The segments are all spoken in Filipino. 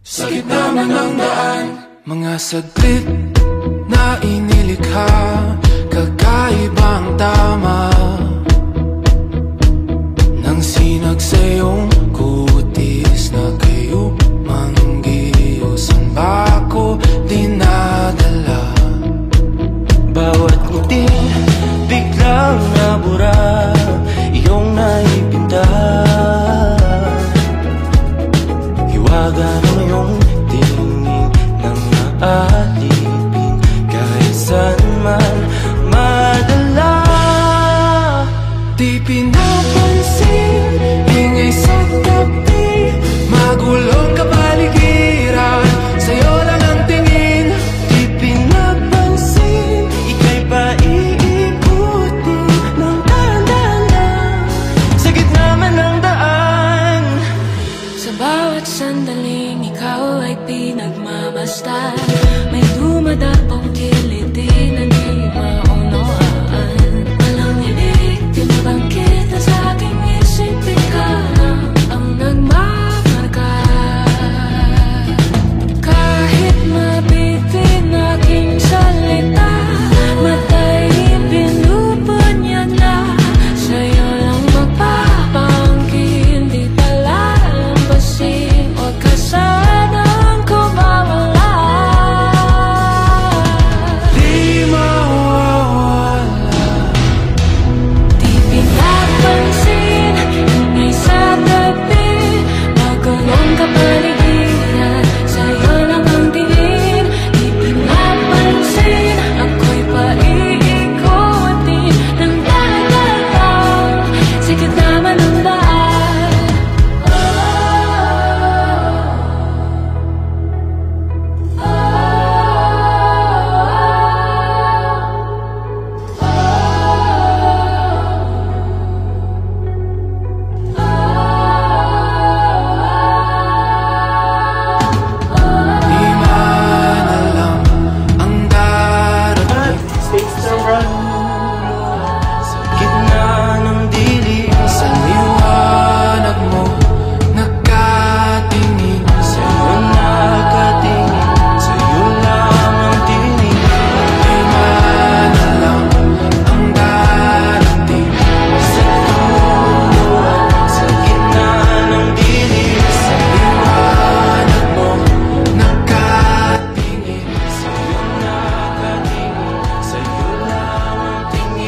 Sa gitna man ng daan, mga saglit na inilikha, kakaibang tama nang sinag sa iyong kutis na kayo manggiyosan ba ako dinadala? Bawat ngiti biglang nabura, iyong naipinta. Hiwaga ng iyong tingin nang aalipin, kahit saan man madala. Di pinapansin, ingay sa tabi, magulong kapaligiran, sa'yo lang ang tingin. Di pinapansin, ika'y paiikutin ng dahan-dahan sa gitna man ng daan. Sa bawat sandaling ikaw ay pinagmamasdan, may dumadapong kiliti na di maunawaan. Walang ibig, timbang kita sa aking isip, ikaw lang ang nagmamarka. Kahit mabitin aking salita, matay pinupon niya na, sa'yo lang magpapangkin, di palalampasin, huwag ka sanang kumawala. Di mawawala. Di pinapansin, ingay sa tabi, magulong kapaligiran, sa'yo lang ang tingin. Di pinapansin, ako'y paiikutin ng dahan-dahan sa gitna man ng daan. Di man alam ang darating. Sa gitna ng dilim, Sa liwanag mo nakatingin, sa'yo nakatingin, sa'yo lang ang tingin. di man alam ang darating. Sa tuluan, sa gitna ng dilim, Sa liwanag mo nakatingin, sa'yo nakatingin, sa'yo lang ang tingin.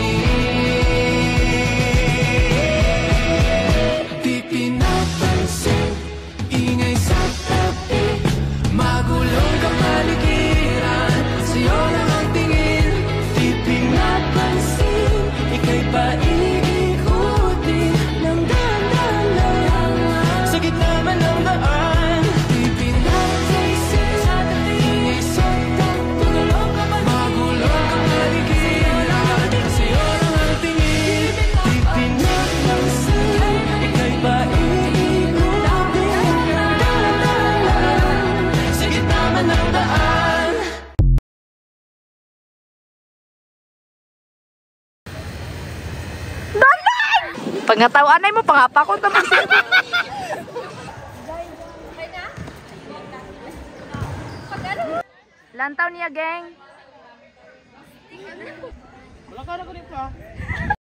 di pinapansin, ingay sa tabi, magulong kapaligiran, sa'yo lang ang tingin. Di pinapansin, ika'y paiikutin ng dahan-dahan sa gitna man ng daan. Di pinapansin, ingay sa tabi, magulong kapaligiran, sa'yo lang ang tingin. Di pinapansin, ika'y paiikutin ng dahan-dahan sa gitna man ng daan. Pangatawanan mo, pangapakot naman siya. Lantaw niya, geng. Wala ka na ko dito.